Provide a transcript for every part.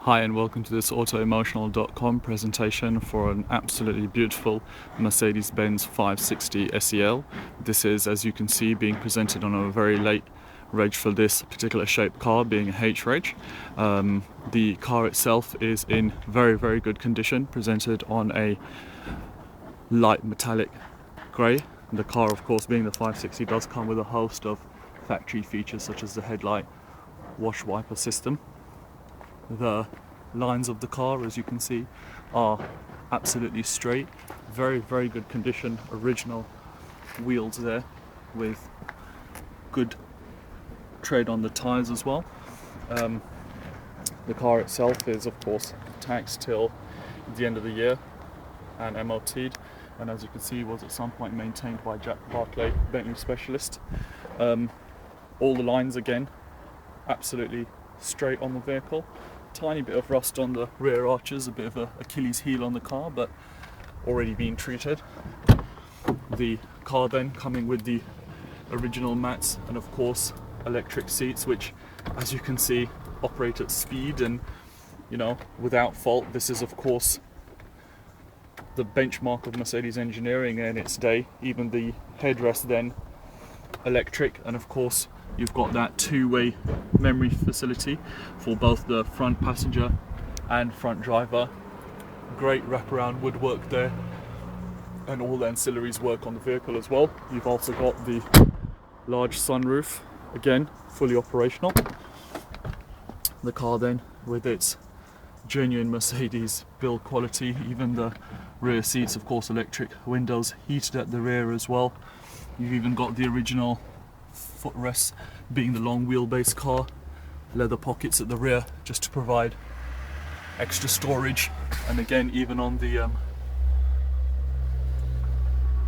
Hi and welcome to this automotive.com presentation for an absolutely beautiful Mercedes-Benz 560 SEL. This is, as you can see, being presented on a very late reg for this particular shaped car, being a H-reg. The car itself is in very good condition, presented on a light metallic grey. The car, of course, being the 560, does come with a host of factory features such as the headlight wash wiper system. The lines of the car, as you can see, are absolutely straight, very good condition, original wheels there with good tread on the tyres as well. The car itself is, of course, taxed till the end of the year and MOT'd, and as you can see, was at some point maintained by Jack Barclay, Bentley specialist. All the lines, again, absolutely straight on the vehicle. Tiny bit of rust on the rear arches, a bit of a Achilles heel on the car, but already been treated. The car then coming with the original mats and, of course, electric seats, which, as you can see, operate at speed and, without fault. This is, of course, the benchmark of Mercedes engineering in its day. Even the headrest then electric, and of course you've got that two-way memory facility for both the front passenger and front driver. Great wraparound woodwork there, and all the ancillaries work on the vehicle as well. You've also got the large sunroof, again fully operational. The car then, with its genuine Mercedes build quality, even the rear seats, of course, electric windows, heated at the rear as well. You've even got the original footrests, being the long wheelbase car, leather pockets at the rear just to provide extra storage. And again, even on the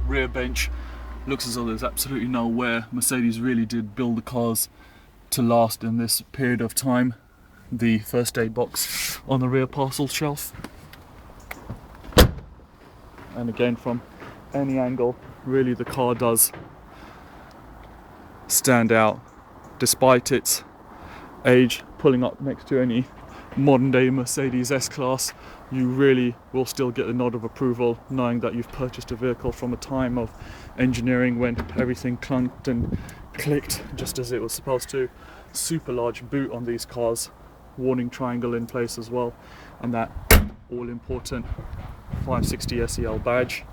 rear bench, looks as though there's absolutely no wear. Mercedes really did build the cars to last in this period of time. The first aid box on the rear parcel shelf, and again, from any angle, really the car does stand out despite its age. Pulling up next to any modern day Mercedes S-Class, you really will still get a nod of approval, knowing that you've purchased a vehicle from a time of engineering when everything clunked and clicked just as it was supposed to. Super large boot on these cars, warning triangle in place as well, and that all important 560 SEL badge,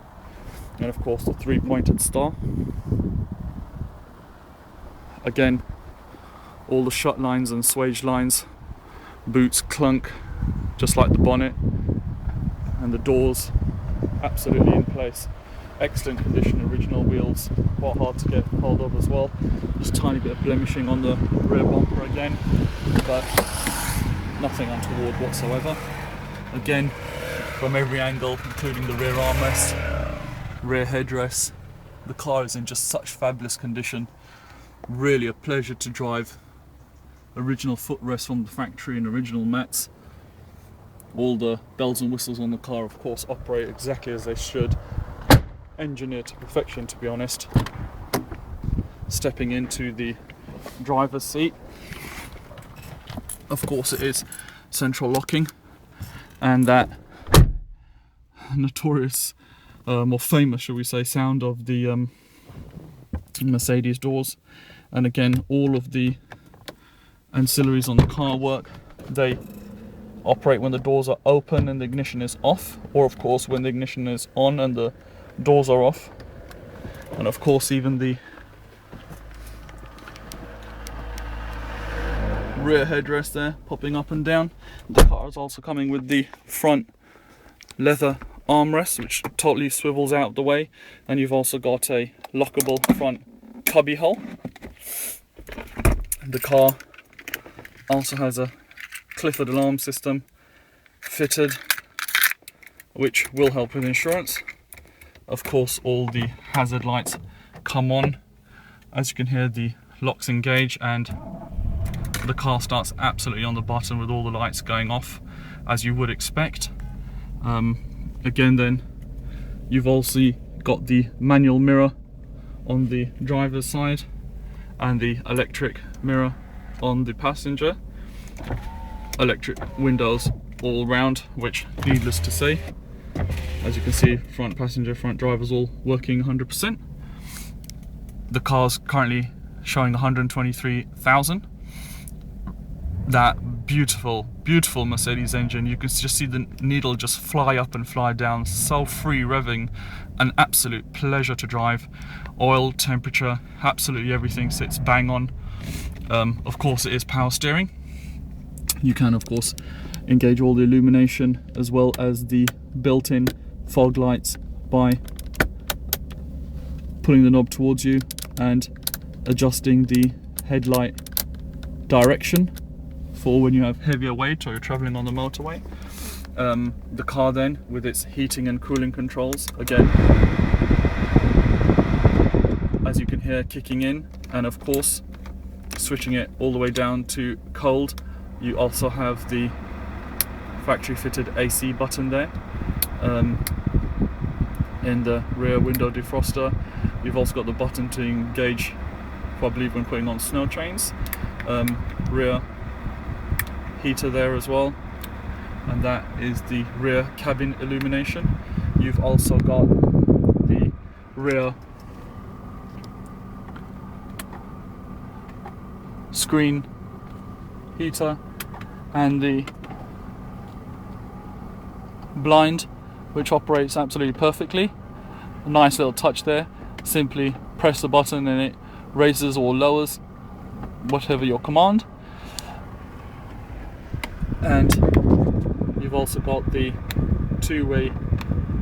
and of course the three-pointed star. Again, all the shut lines and swage lines, boots clunk just like the bonnet, and the doors absolutely in place. Excellent condition, original wheels, quite hard to get hold of as well. Just a tiny bit of blemishing on the rear bumper again, but nothing untoward whatsoever. Again, from every angle, including the rear armrest, rear headrest, the car is in just such fabulous condition. Really a pleasure to drive. Original footrest from the factory and original mats. All the bells and whistles on the car, of course, operate exactly as they should. Engineered to perfection, to be honest. Stepping into the driver's seat, of course it is central locking, and that notorious or famous, shall we say, sound of the Mercedes doors. And again, all of the ancillaries on the car work. They operate when the doors are open and the ignition is off, or of course when the ignition is on and the doors are off. And of course even the rear headrest there popping up and down. The car is also coming with the front leather armrest, which totally swivels out the way, and you've also got a lockable front cubby hole. The car also has a Clifford alarm system fitted, which will help with insurance. Of course, all the hazard lights come on. As you can hear, the locks engage and the car starts absolutely on the button with all the lights going off, as you would expect. Again, then, you've also got the manual mirror on the driver's side and the electric mirror on the passenger. electric windows all round, which needless to say, as you can see, front passenger, front driver's all working 100%. The car's currently showing 123,000. That beautiful Mercedes engine, you can just see the needle just fly up and fly down, so free revving, an absolute pleasure to drive. Oil, temperature, absolutely everything sits bang on. Of course it is power steering. You can of course engage all the illumination as well as the built-in fog lights by pulling the knob towards you and adjusting the headlight direction for when you have heavier weight or you're traveling on the motorway. The car then, with its heating and cooling controls, again, as you can hear, kicking in, and of course switching it all the way down to cold. You also have the factory fitted AC button there. In the rear window defroster, you've also got the button to engage, I believe, when putting on snow chains. Rear heater there as well, and that is the rear cabin illumination. You've also got the rear screen heater and the blind, which operates absolutely perfectly. A nice little touch there. Simply press the button and it raises or lowers whatever your command. And you've also got the two-way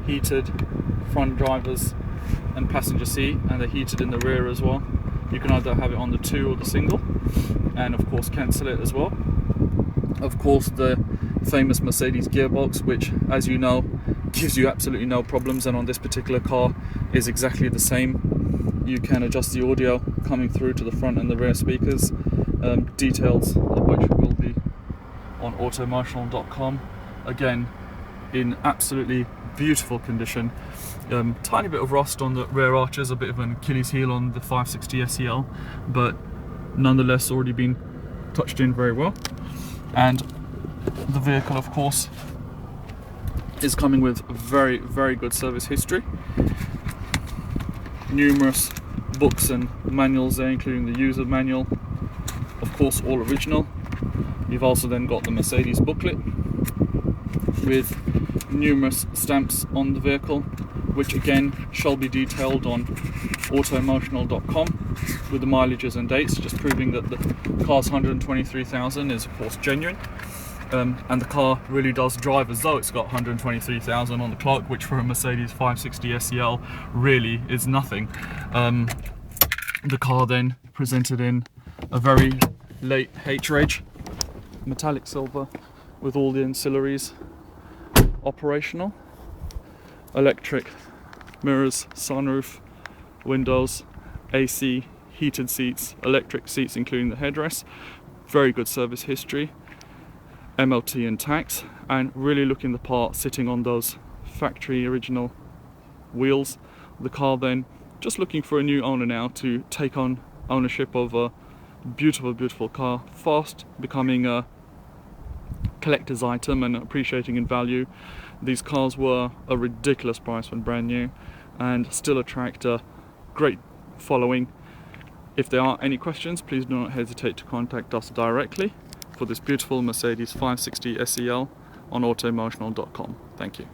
heated front driver's and passenger seat, and they're heated in the rear as well. You can either have it on the 2 or the single, and of course cancel it as well. Of course the famous Mercedes gearbox, which, as you know, gives you absolutely no problems, and on this particular car is exactly the same. You can adjust the audio coming through to the front and the rear speakers, details of which will be on automotive.com. Again, in absolutely beautiful condition. Tiny bit of rust on the rear arches, a bit of an Achilles heel on the 560 SEL, but nonetheless already been touched in very well. And the vehicle, of course, is coming with very good service history. Numerous books and manuals there, including the user manual, of course all original. You've also then got the Mercedes booklet with numerous stamps on the vehicle, which again shall be detailed on autoemotional.com with the mileages and dates, just proving that the car's 123,000 is of course genuine. And the car really does drive as though it's got 123,000 on the clock, which for a Mercedes 560 SEL really is nothing. The car then presented in a very late H-Reg, metallic silver with all the ancillaries operational. Electric mirrors, sunroof, windows, AC, heated seats, electric seats including the headrest. Very good service history, MOT and tax, and really looking the part sitting on those factory original wheels. The car then just looking for a new owner now to take on ownership of a beautiful car, fast becoming a collector's item and appreciating in value. These cars were a ridiculous price when brand new and still attract a great following. If there are any questions, please do not hesitate to contact us directly for this beautiful Mercedes 560 SEL on autoemotional.com. Thank you.